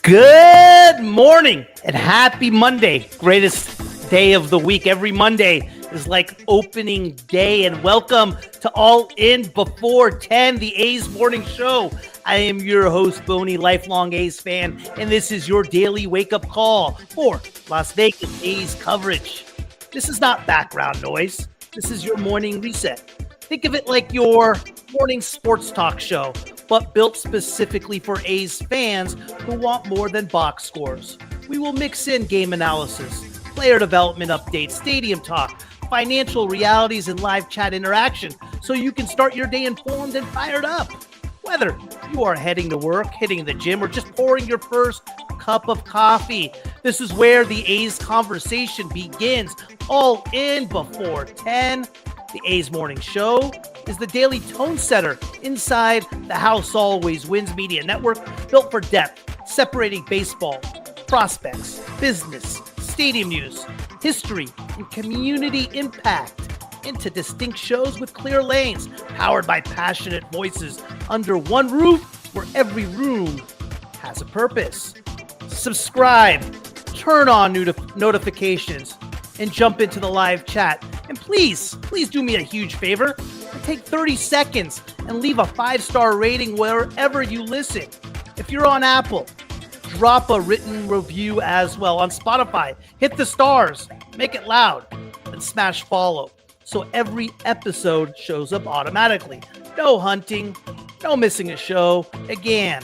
Good morning and happy Monday. Greatest day of the week. Every Monday is like opening day. And welcome to All In Before 10, the A's Morning Show. I am your host, Boney, lifelong A's fan, and this is your daily wake-up call for Las Vegas A's coverage. This is not background noise. This is your morning reset. Think of it like your morning sports talk show, but built specifically for A's fans who want more than box scores. We will mix in game analysis, player development updates, stadium talk, financial realities, and live chat interaction so you can start your day informed and fired up. Whether you are heading to work, hitting the gym, or just pouring your first cup of coffee, this is where the A's conversation begins. All in before 10. The A's Morning Show is the daily tone setter inside the House Always Wins Media Network, built for depth, separating baseball, prospects, business, stadium news, history, and community impact into distinct shows with clear lanes, powered by passionate voices under one roof where every room has a purpose. Subscribe, turn on notifications, and jump into the live chat. And please do me a huge favor and take 30 seconds and leave a 5-star rating wherever you listen. If you're on Apple, drop a written review as well. On Spotify, hit the stars, make it loud, and smash follow so every episode shows up automatically. No hunting, no missing a show. Again,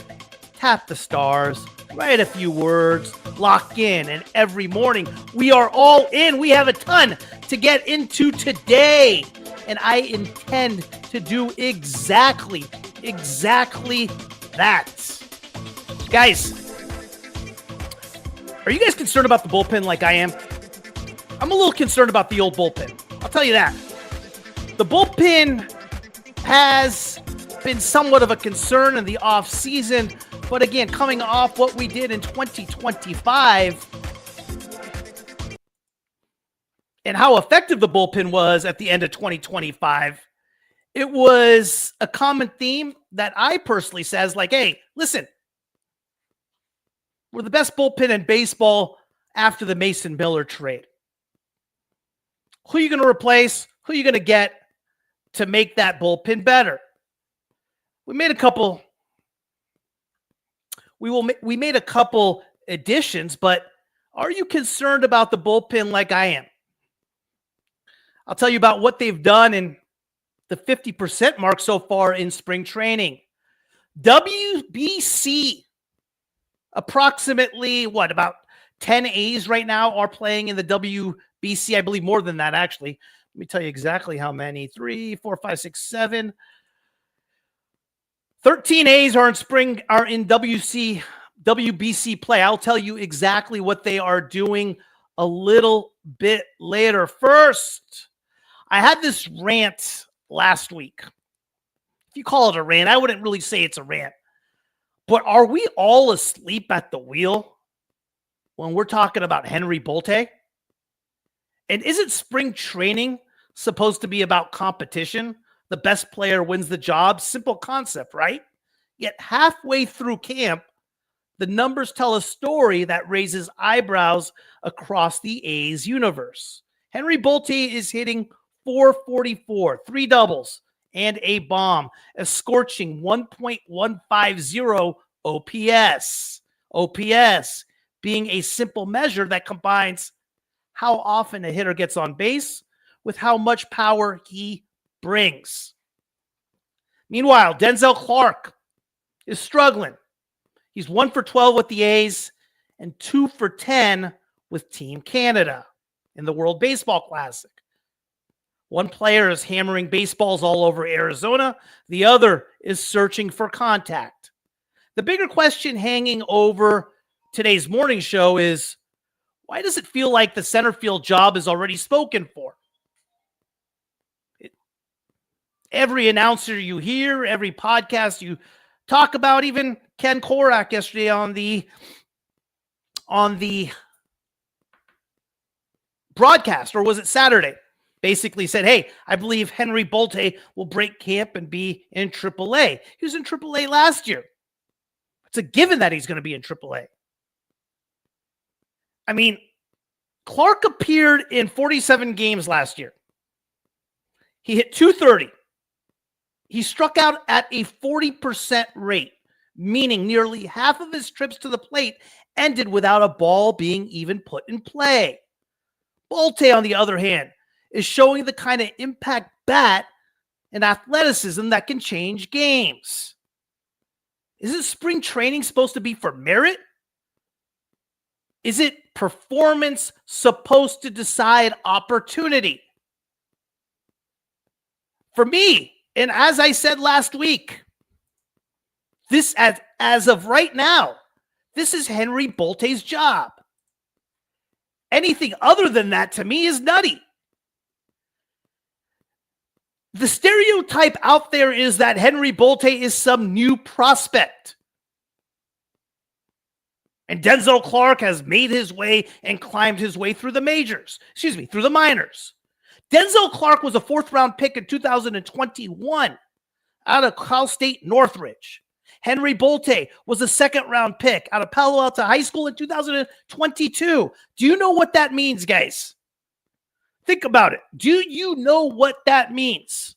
tap the stars, write a few words, lock in, and every morning we are all in. We have a ton to get into today, and I intend to do exactly that. Guys, are you guys concerned about the bullpen like I am? I'm a little concerned about the old bullpen. I'll tell you that. The bullpen has been somewhat of a concern in the offseason, but again, coming off what we did in 2025 and how effective the bullpen was at the end of 2025, it was a common theme that I personally says like, hey, listen, we're the best bullpen in baseball after the Mason Miller trade. Who are you going to replace? Who are you going to get to make that bullpen better? We made a couple additions, but are you concerned about the bullpen like I am? I'll tell you about what they've done in the 50% mark so far in spring training. WBC, approximately, about 10 A's right now are playing in the WBC. I believe more than that, actually. Let me tell you exactly how many. 3, 4, 5, 6, 7. 13 A's are in WBC play. I'll tell you exactly what they are doing a little bit later. First, I had this rant last week. If you call it a rant, I wouldn't really say it's a rant. But are we all asleep at the wheel when we're talking about Henry Bolte? And isn't spring training supposed to be about competition? The best player wins the job. Simple concept, right? Yet halfway through camp, the numbers tell a story that raises eyebrows across the A's universe. Henry Bolte is hitting .444, 3 doubles, and a bomb, a scorching 1.150 OPS. OPS being a simple measure that combines how often a hitter gets on base with how much power he brings. Meanwhile, Denzel Clarke is struggling. He's 1 for 12 with the A's and 2 for 10 with Team Canada in the World Baseball Classic. One player is hammering baseballs all over Arizona. The other is searching for contact. The bigger question hanging over today's morning show is, why does it feel like the center field job is already spoken for? Every announcer you hear, every podcast you talk about, even Ken Korak yesterday on the broadcast, or was it Saturday, basically said, hey, I believe Henry Bolte will break camp and be in AAA. He was in AAA last year. It's a given that he's going to be in AAA. I mean, Clarke appeared in 47 games last year. He hit .230. He struck out at a 40% rate, meaning nearly half of his trips to the plate ended without a ball being even put in play. Bolte, on the other hand, is showing the kind of impact bat and athleticism that can change games. Isn't spring training supposed to be for merit? Is it performance supposed to decide opportunity? For me, and as I said last week, this as of right now, this is Henry Bolte's job. Anything other than that to me is nutty. The stereotype out there is that Henry Bolte is some new prospect. And Denzel Clarke has made his way and climbed his way through the through the minors. Denzel Clarke was a 4th-round pick in 2021 out of Cal State Northridge. Henry Bolte was a 2nd-round pick out of Palo Alto High School in 2022. Do you know what that means, guys? Think about it. Do you know what that means?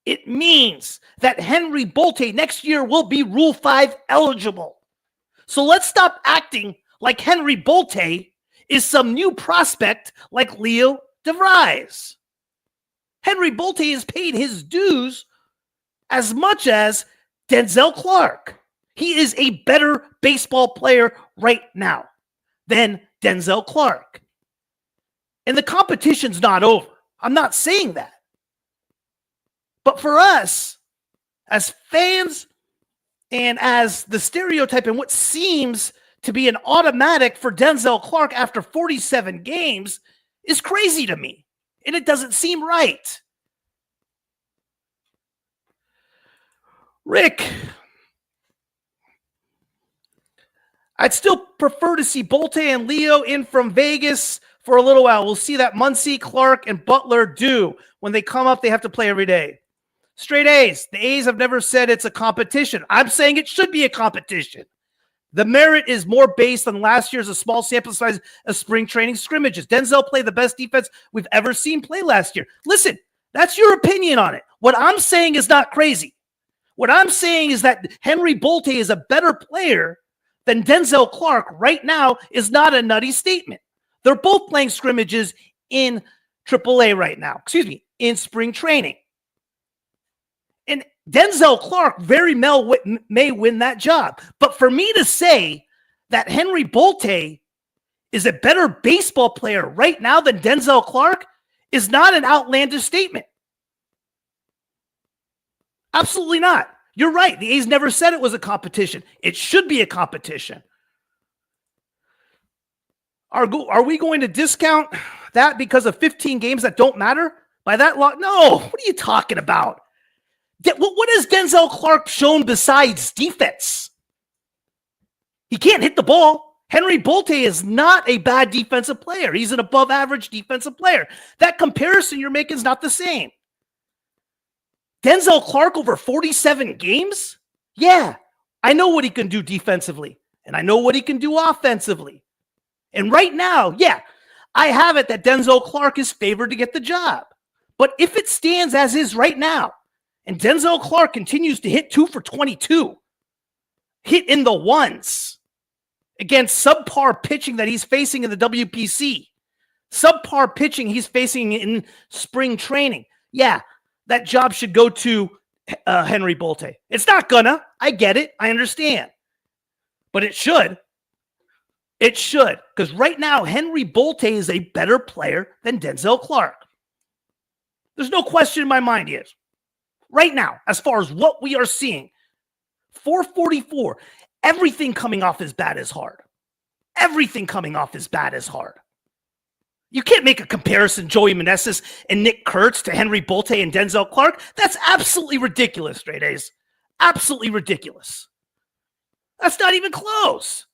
It means that Henry Bolte next year will be Rule 5 eligible. So let's stop acting like Henry Bolte is some new prospect like Leo DeVries. Henry Bolte has paid his dues as much as Denzel Clarke. He is a better baseball player right now than Denzel Clarke. And the competition's not over. I'm not saying that. But for us, as fans and as the stereotype and what seems to be an automatic for Denzel Clarke after 47 games is crazy to me. And it doesn't seem right. Rick, I'd still prefer to see Bolte and Leo in from Vegas for a little while. We'll see that Muncy, Clarke, and Butler do. When they come up, they have to play every day. Straight A's. The A's have never said it's a competition. I'm saying it should be a competition. The merit is more based on last year's a small sample size of spring training scrimmages. Denzel played the best defense we've ever seen play last year. Listen, that's your opinion on it. What I'm saying is not crazy. What I'm saying is that Henry Bolte is a better player than Denzel Clarke right now is not a nutty statement. They're both playing scrimmages in AAA right now. In spring training. And Denzel Clarke very may win that job. But for me to say that Henry Bolte is a better baseball player right now than Denzel Clarke is not an outlandish statement. Absolutely not. You're right. The A's never said it was a competition. It should be a competition. Are we going to discount that because of 15 games that don't matter? By that law? No. What are you talking about? What has Denzel Clarke shown besides defense? He can't hit the ball. Henry Bolte is not a bad defensive player. He's an above-average defensive player. That comparison you're making is not the same. Denzel Clarke over 47 games? Yeah, I know what he can do defensively, and I know what he can do offensively. And right now, yeah, I have it that Denzel Clarke is favored to get the job. But if it stands as is right now, and Denzel Clarke continues to hit 2 for 22, hit in the ones against subpar pitching that he's facing in the WPC, subpar pitching he's facing in spring training. Yeah, that job should go to Henry Bolte. It's not gonna. I get it. I understand. But it should. It should. Because right now, Henry Bolte is a better player than Denzel Clarke. There's no question in my mind he is. Right now, as far as what we are seeing, 444, everything coming off his bat is hard. Everything coming off his bat is hard. You can't make a comparison, Joey Meneses and Nick Kurtz, to Henry Bolte and Denzel Clarke. That's absolutely ridiculous, Straight A's. Absolutely ridiculous. That's not even close.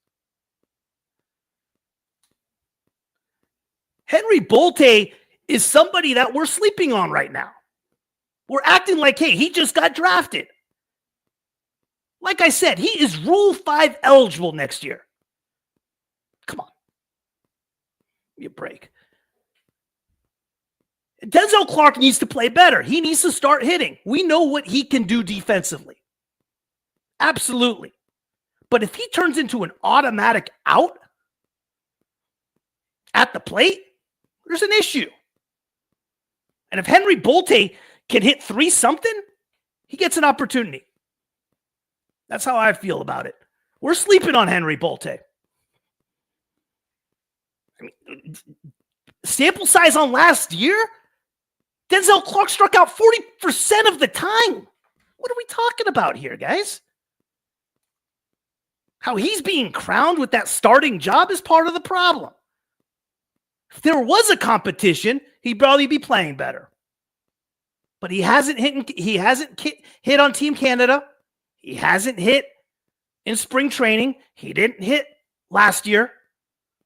Henry Bolte is somebody that we're sleeping on right now. We're acting like, hey, he just got drafted. Like I said, he is Rule 5 eligible next year. Give me a break. Denzel Clarke needs to play better. He needs to start hitting. We know what he can do defensively. Absolutely. But if he turns into an automatic out at the plate, there's an issue. And if Henry Bolte can hit 3-something, he gets an opportunity. That's how I feel about it. We're sleeping on Henry Bolte. I mean, sample size on last year, Denzel Clarke struck out 40% of the time. What are we talking about here, guys? How he's being crowned with that starting job is part of the problem. If there was a competition, he'd probably be playing better. But he hasn't hit on Team Canada. He hasn't hit in spring training. He didn't hit last year.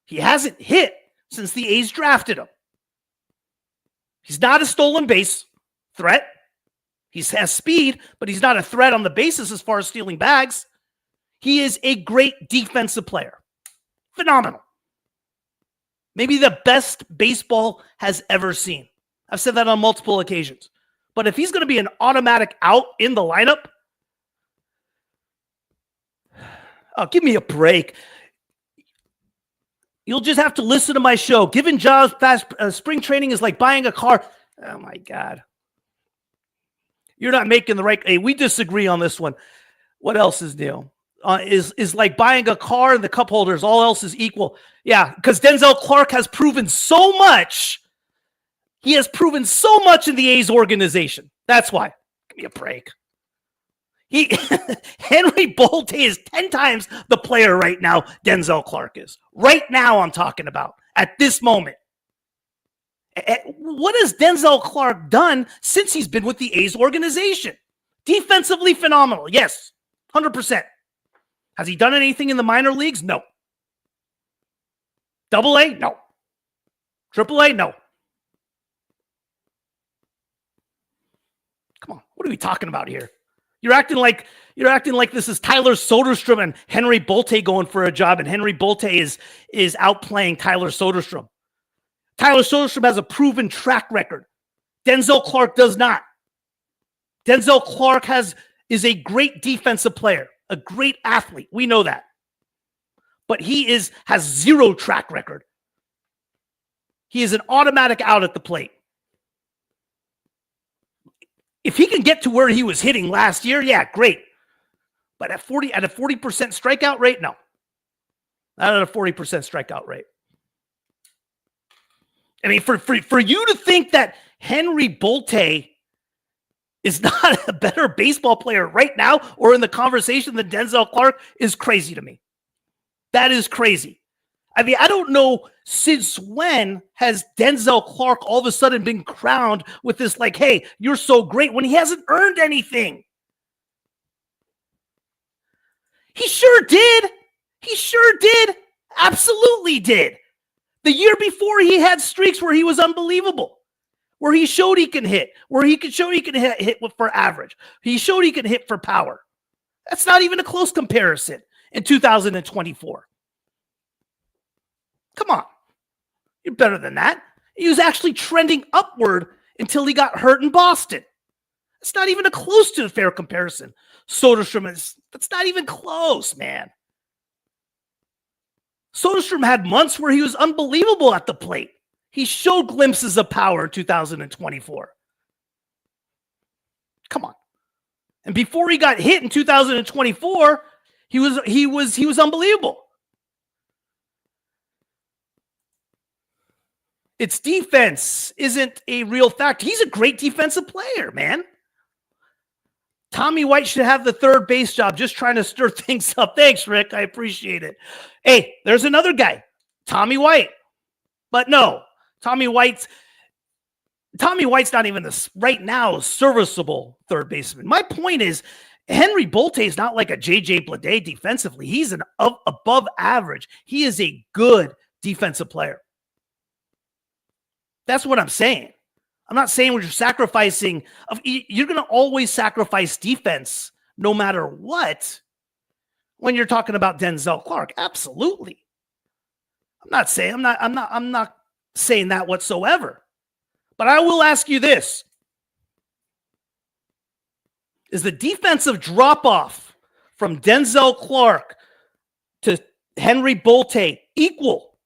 He hasn't hit since the A's drafted him. He's not a stolen base threat. He has speed, but he's not a threat on the bases as far as stealing bags. He is a great defensive player. Phenomenal. Maybe the best baseball has ever seen. I've said that on multiple occasions. But if he's going to be an automatic out in the lineup, oh, give me a break. You'll just have to listen to my show. Giving jobs past spring training is like buying a car. Oh, my God. You're not making the right. Hey, we disagree on this one. What else is new? Is like buying a car and the cup holders. All else is equal. Yeah, because Denzel Clarke has proven so much. He has proven so much in the A's organization. That's why. Give me a break. Henry Bolte is 10 times the player right now Denzel Clarke is. Right now I'm talking about. At this moment. What has Denzel Clarke done since he's been with the A's organization? Defensively phenomenal. Yes. 100%. Has he done anything in the minor leagues? No. Double A? No. Triple A? No. Come on. What are we talking about here? You're acting like this is Tyler Soderstrom and Henry Bolte going for a job, and Henry Bolte is outplaying Tyler Soderstrom. Tyler Soderstrom has a proven track record. Denzel Clarke does not. Denzel Clarke is a great defensive player, a great athlete. We know that. But he has zero track record. He is an automatic out at the plate. If he can get to where he was hitting last year, yeah, great. But at a 40% strikeout rate, no. Not at a 40% strikeout rate. I mean, for you to think that Henry Bolte is not a better baseball player right now or in the conversation than Denzel Clarke is crazy to me. That is crazy. I mean, I don't know since when has Denzel Clarke all of a sudden been crowned with this like, hey, you're so great when he hasn't earned anything. He sure did. He sure did. Absolutely did. The year before he had streaks where he was unbelievable, where he showed he can hit, where he could show he can hit for average. He showed he can hit for power. That's not even a close comparison in 2024. Come on. You're better than that. He was actually trending upward until he got hurt in Boston. It's not even a close to a fair comparison. Soderstrom that's not even close, man. Soderstrom had months where he was unbelievable at the plate. He showed glimpses of power in 2024. Come on. And before he got hit in 2024, he was unbelievable. Its defense isn't a real fact. He's a great defensive player, man. Tommy White should have the third base job, just trying to stir things up. Thanks, Rick. I appreciate it. Hey, there's another guy, Tommy White. But no, Tommy White's not even right now a serviceable third baseman. My point is, Henry Bolte is not like a J.J. Bleday defensively. He's an above average. He is a good defensive player. That's what I'm saying. I'm not saying we're sacrificing. You're going to always sacrifice defense no matter what when you're talking about Denzel Clarke. Absolutely. I'm not saying that whatsoever. But I will ask you this. Is the defensive drop-off from Denzel Clarke to Henry Bolte equal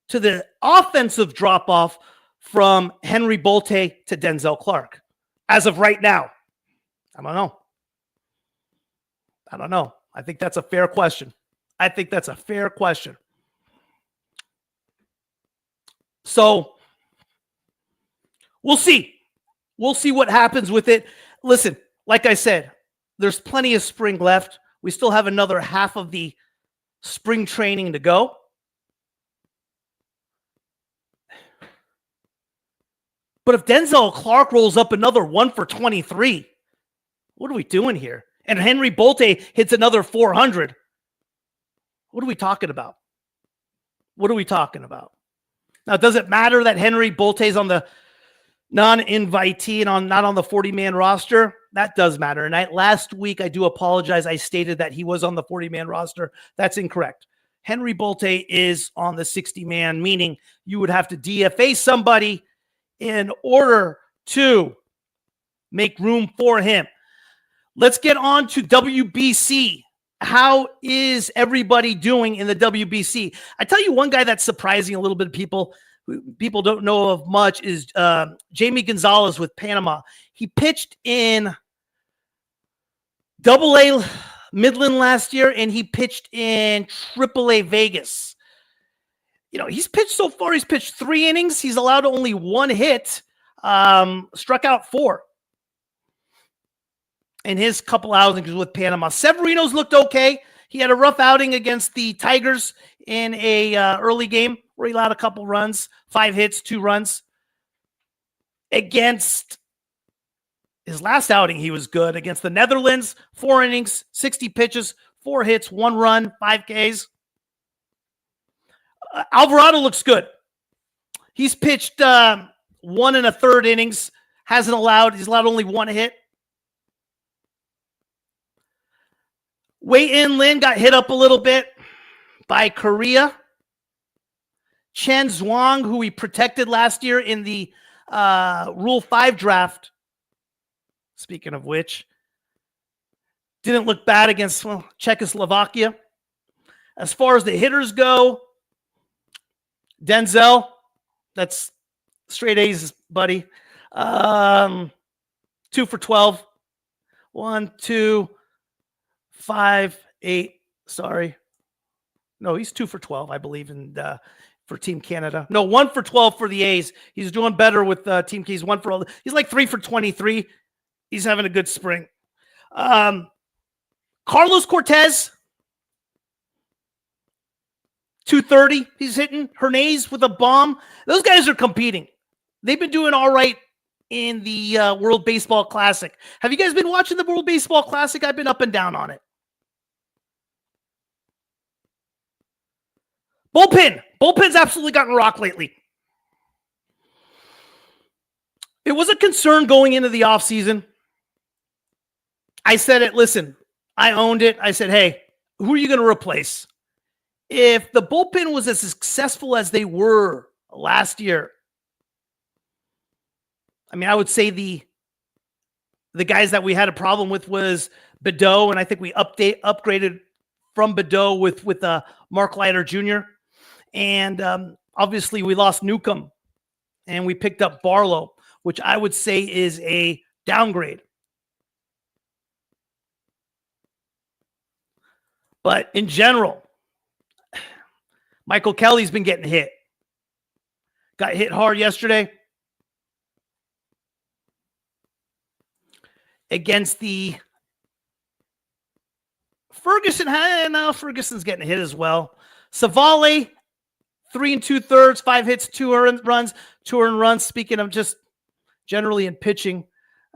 to the offensive drop-off from Henry Bolte to Denzel Clarke as of right now? I don't know. I think that's a fair question. So we'll see. We'll see what happens with it. Listen, like I said, there's plenty of spring left. We still have another half of the spring training to go. But if Denzel Clarke rolls up another 1 for 23, what are we doing here? And Henry Bolte hits another 400. What are we talking about? Now, does it matter that Henry Bolte is on the non-invitee and not on the 40-man roster? That does matter. And last week, I do apologize. I stated that he was on the 40-man roster. That's incorrect. Henry Bolte is on the 60-man, meaning you would have to DFA somebody in order to make room for him. Let's get on to WBC. How is everybody doing in the WBC? I tell you one guy that's surprising a little bit of people don't know of much is Jamie Gonzalez with Panama. He pitched in AA Midland last year, and he pitched in AAA Vegas. He's pitched 3 innings. He's allowed only 1 hit, struck out 4 in his couple outings with Panama. Severino's looked okay. He had a rough outing against the Tigers in a early game where he allowed a couple runs, 5 hits, 2 runs. Against his last outing, he was good. Against the Netherlands, 4 innings, 60 pitches, 4 hits, 1 run, 5 Ks. Alvarado looks good. He's pitched 1 1/3 innings. He's allowed only 1 hit. Wei-In Lin got hit up a little bit by Korea. Chen Zhuang, who we protected last year in the Rule 5 draft, speaking of which, didn't look bad against Czechoslovakia. As far as the hitters go, Denzel, that's straight A's, buddy. 2 for 12. 1, 2, 5, 8. Sorry. No, he's 2 for 12, I believe, for Team Canada. No, 1 for 12 for the A's. He's doing better with Team K. He's like 3 for 23. He's having a good spring. Carlos Cortez, 230. He's hitting. Hernandez with a bomb. Those guys are competing. They've been doing all right in the World Baseball Classic. Have you guys been watching the World Baseball Classic? I've been up and down on it. Bullpen's absolutely gotten rocked lately. It was a concern going into the offseason. I said it, listen, I owned it. I said, hey, who are you going to replace? If the bullpen was as successful as they were last year, I mean, I would say the guys that we had a problem with was Badeau, and I think we upgraded from Badeau with Mark Leiter Jr. And obviously we lost Newcomb, and we picked up Barlow, which I would say is a downgrade. But in general, Michael Kelly's been getting hit. Got hit hard yesterday against the Ferguson. No, Ferguson's getting hit as well. Savale, 3 2/3, 5 hits, 2 earned runs, 2 earned runs. Speaking of just generally in pitching,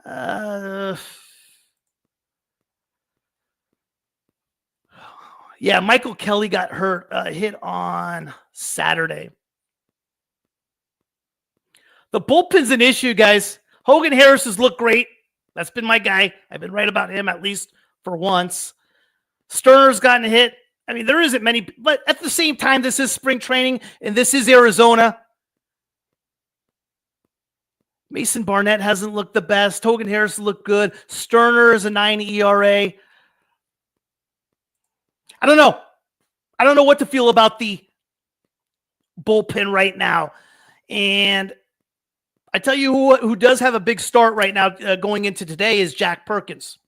yeah, Michael Kelly got hit on Saturday. The bullpen's an issue, guys. Hogan Harris has looked great. That's been my guy. I've been right about him at least for once. Sterner's gotten hit. I mean, there isn't many, but at the same time, this is spring training, and this is Arizona. Mason Barnett hasn't looked the best. Hogan Harris looked good. Sterner is a 9 ERA. I don't know. I don't know what to feel about the bullpen right now. And I tell you who does have a big start right now going into today is Jack Perkins.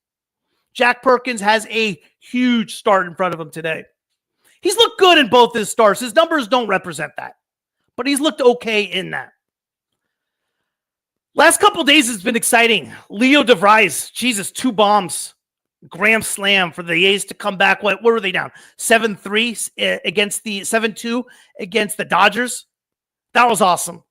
Jack Perkins has a huge start in front of him today. He's looked good in both his starts. His numbers don't represent that, but he's looked okay in that. Last couple days has been exciting. Leo DeVries, Jesus, 2 bombs. Grand slam for the A's to come back. What were they down? 7-3 against the 7-2 against the Dodgers. That was awesome.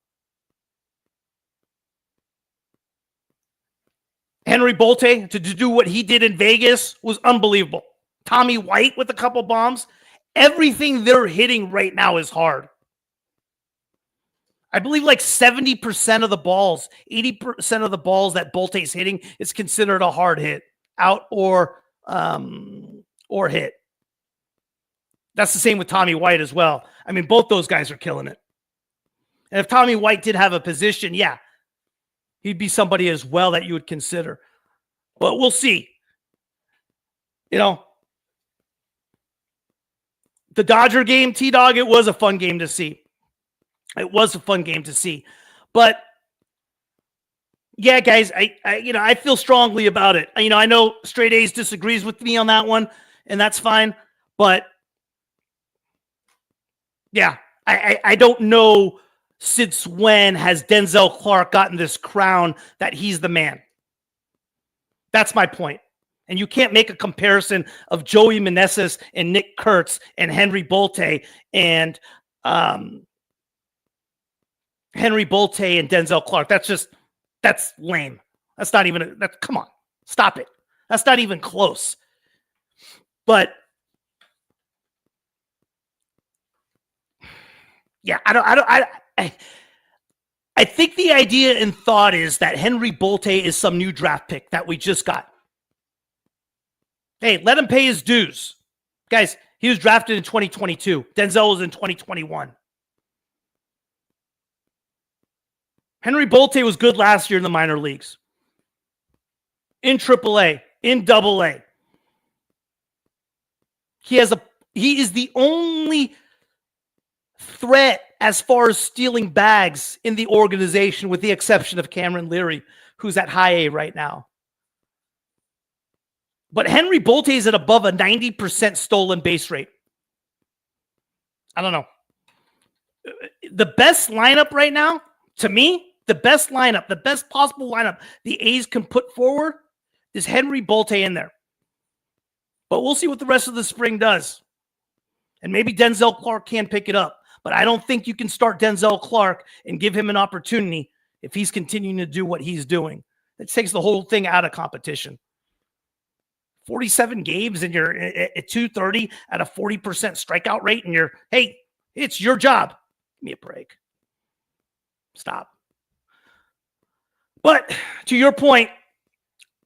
Henry Bolte to do what he did in Vegas was unbelievable. Tommy White with a couple bombs. Everything they're hitting right now is hard. I believe like 70% of the balls, 80% of the balls that Bolte's hitting is considered a hard hit, out or hit. That's the same with Tommy White as well. I mean, both those guys are killing it. And if Tommy White did have a position, yeah, he'd be somebody as well that you would consider. But we'll see. You know, the Dodger game, T-Dog, it was a fun game to see. It was a fun game to see. But yeah, guys, I feel strongly about it. I know Straight A's disagrees with me on that one, and that's fine. But yeah, I don't know since when has Denzel Clarke gotten this crown that he's the man. That's my point. And you can't make a comparison of Joey Meneses and Nick Kurtz and Henry Bolte and Denzel Clarke. That's lame. That's not even, come on, stop it. That's not even close. But yeah, I think the idea and thought is that Henry Bolte is some new draft pick that we just got. Hey, let him pay his dues. Guys, he was drafted in 2022. Denzel was in 2021. Henry Bolte was good last year in the minor leagues. In AAA, in AA. He is the only threat as far as stealing bags in the organization, with the exception of Cameron Leary, who's at high A right now. But Henry Bolte is at above a 90% stolen base rate. I don't know. The best lineup right now, to me, the best lineup, the best possible lineup the A's can put forward is Henry Bolte in there. But we'll see what the rest of the spring does. And maybe Denzel Clarke can pick it up. But I don't think you can start Denzel Clarke and give him an opportunity if he's continuing to do what he's doing. It takes the whole thing out of competition. 47 games and you're at 230 at a 40% strikeout rate, and hey, it's your job. Give me a break. Stop. But to your point,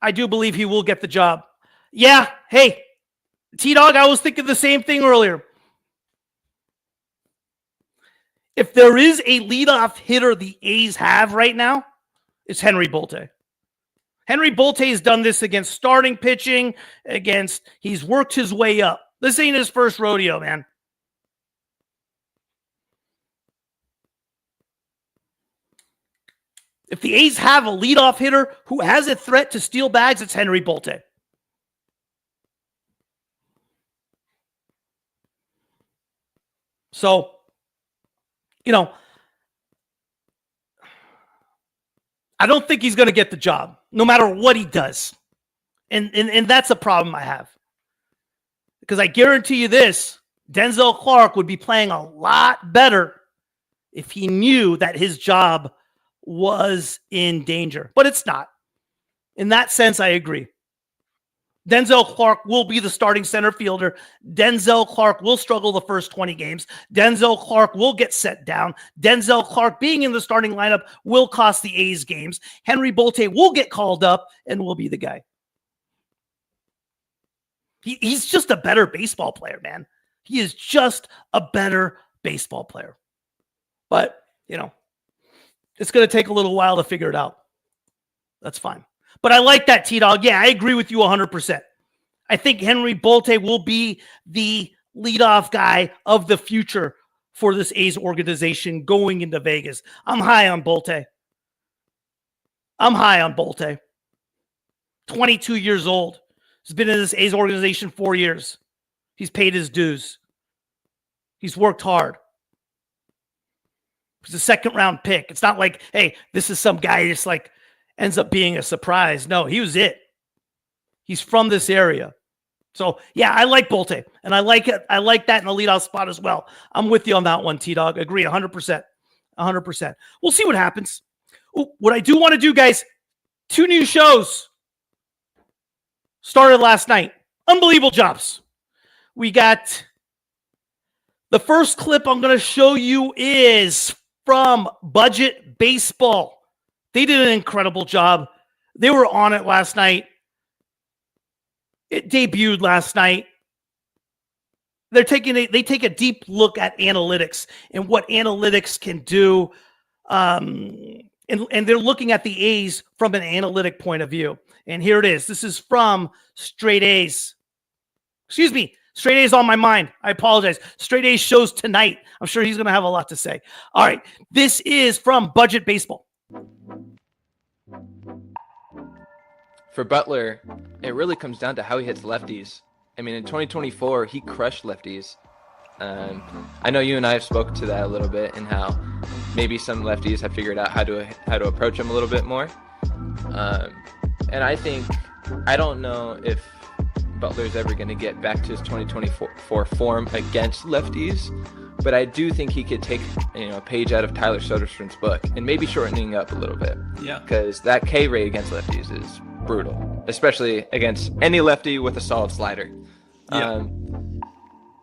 I do believe he will get the job. Yeah, hey, T-Dog, I was thinking the same thing earlier. If there is a leadoff hitter the A's have right now, it's Henry Bolte. Henry Bolte has done this against starting pitching, he's worked his way up. This ain't his first rodeo, man. If the A's have a leadoff hitter who has a threat to steal bags, it's Henry Bolte. So, I don't think he's going to get the job, no matter what he does. And that's a problem I have. Because I guarantee you this, Denzel Clarke would be playing a lot better if he knew that his job was in danger. But it's not. In that sense, I agree. Denzel Clarke will be the starting center fielder. Denzel Clarke will struggle the first 20 games. Denzel Clarke will get set down. Denzel Clarke being in the starting lineup will cost the A's games. Henry Bolte will get called up and will be the guy. He's just a better baseball player, man. He is just a better baseball player. But, It's going to take a little while to figure it out. That's fine. But I like that, T-Dog. Yeah, I agree with you 100%. I think Henry Bolte will be the leadoff guy of the future for this A's organization going into Vegas. I'm high on Bolte. 22 years old. He's been in this A's organization 4 years. He's paid his dues. He's worked hard. He's a second-round pick. It's not like, hey, this is some guy who just like ends up being a surprise. No, he was it. He's from this area. So, yeah, I like Bolte, and I like it. I like that in the leadoff spot as well. I'm with you on that one, T-Dog. Agree 100%. 100%. We'll see what happens. Ooh, what I do want to do, guys, 2 new shows started last night. Unbelievable jobs. We got the first clip I'm going to show you is from Budget Baseball. They did an incredible job. They were on it last night. It debuted last night. They take a deep look at analytics and what analytics can do. And they're looking at the A's from an analytic point of view. And here it is. This is from Straight A's. Excuse me. Straight A's on my mind. I apologize. Straight A's shows tonight. I'm sure he's going to have a lot to say. All right. This is from Budget Baseball. For Butler, it really comes down to how he hits lefties. I mean, in 2024, he crushed lefties. I know you and I have spoken to that a little bit, and how maybe some lefties have figured out how to approach him a little bit more. And I don't know if Butler's ever going to get back to his 2024 form against lefties, but I do think he could take a page out of Tyler Soderstrom's book and maybe shortening up a little bit. Yeah, because that K rate against lefties is brutal, especially against any lefty with a solid slider. Yeah.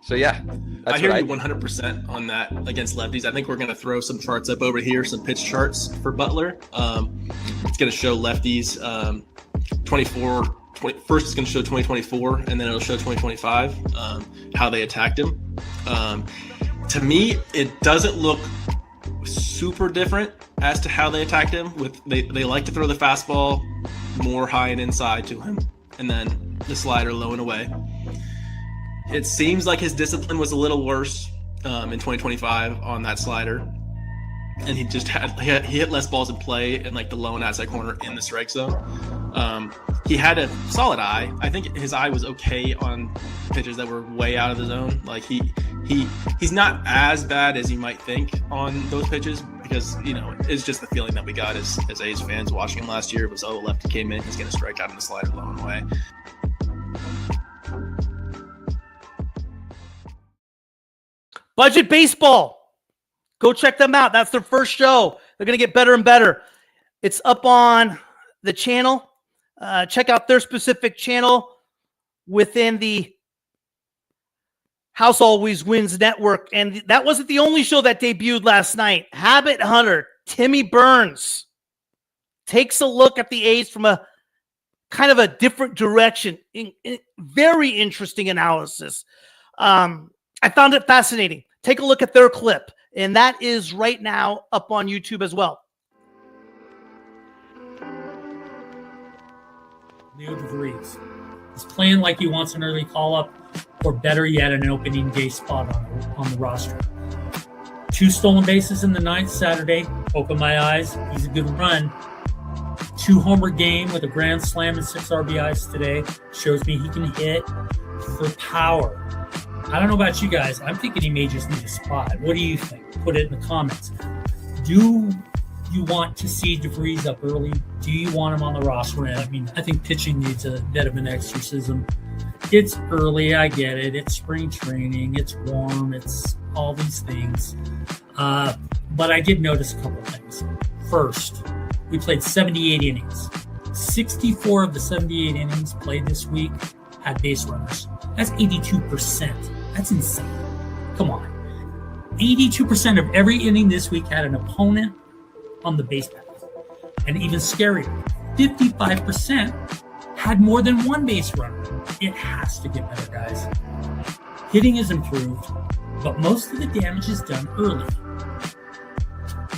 So yeah, I hear you 100% on that against lefties. I think we're going to throw some charts up over here, some pitch charts for Butler. It's going to show lefties first it's going to show 2024, and then it'll show 2025, how they attacked him. To me, it doesn't look super different as to how they attacked him. They like to throw the fastball more high and inside to him, and then the slider low and away. It seems like his discipline was a little worse in 2025 on that slider, and he hit less balls in play in like the low and outside corner in the strike zone. He had a solid eye. I think his eye was okay on pitches that were way out of the zone. Like he's not as bad as you might think on those pitches, because it's just the feeling that we got as A's fans watching him last year. It was, lefty came in, he's going to strike out in the slider low and away. Budget Baseball. Go check them out. That's their first show. They're going to get better and better. It's up on the channel. Check out their specific channel within the House Always Wins network. And that wasn't the only show that debuted last night. Habit Hunter, Timmy Burns, takes a look at the A's from a kind of a different direction. Very interesting analysis. I found it fascinating. Take a look at their clip, and that is right now up on YouTube as well. Leo DeVries is playing like he wants an early call-up, or better yet, an opening day spot on the roster. 2 stolen bases in the ninth Saturday. Open my eyes. He's a good run. 2-homer game with a grand slam and 6 RBIs today. Shows me he can hit for power. I don't know about you guys. I'm thinking he may just need a spot. What do you think? Put it in the comments. Do you want to see DeVries up early? Do you want him on the roster? I mean, I think pitching needs a bit of an exorcism. It's early. I get it. It's spring training. It's warm. It's all these things. But I did notice a couple things. First, we played 78 innings. 64 of the 78 innings played this week had base runners. That's 82%. That's insane. Come on. 82% of every inning this week had an opponent on the base path. And even scarier, 55% had more than one base runner. It has to get better, guys. Hitting is improved, but most of the damage is done early.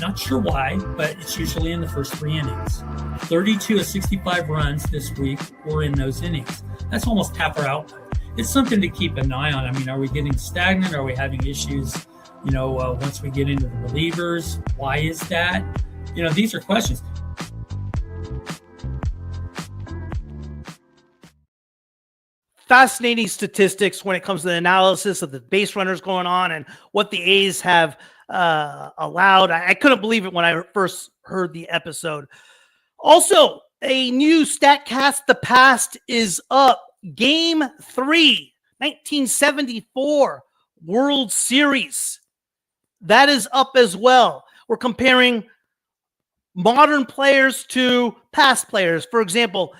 Not sure why, but it's usually in the first 3 innings. 32 of 65 runs this week were in those innings. That's almost half our output. It's something to keep an eye on. I mean, are we getting stagnant? Are we having issues, once we get into the relievers? Why is that? These are questions. Fascinating statistics when it comes to the analysis of the base runners going on and what the A's have allowed. I couldn't believe it when I first heard the episode. Also, a new StatCast The Past is up. Game 3, 1974 World Series. That is up as well. We're comparing modern players to past players. For example,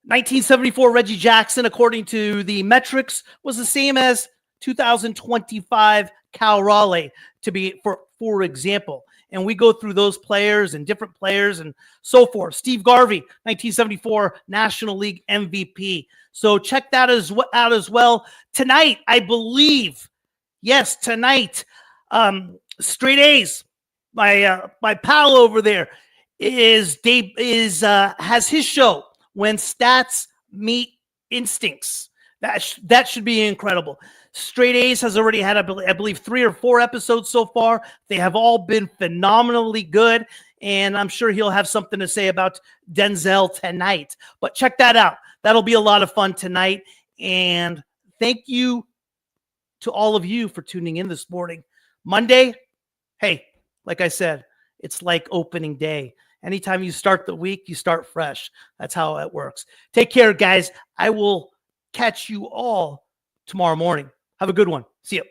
1974 Reggie Jackson, according to the metrics, was the same as 2025 Cal Raleigh, to be for example. And we go through those players and different players and so forth. Steve Garvey, 1974 National League MVP. So check that out as well. Tonight, I believe, yes, tonight, Straight A's, my pal over there, has his show, When Stats Meet Instincts. That should be incredible. Straight A's has already had, I believe, 3 or 4 episodes so far. They have all been phenomenally good, and I'm sure he'll have something to say about Denzel tonight. But check that out. That'll be a lot of fun tonight. And thank you to all of you for tuning in this morning. Monday, hey, like I said, it's like opening day. Anytime you start the week, you start fresh. That's how it works. Take care, guys. I will catch you all tomorrow morning. Have a good one. See you.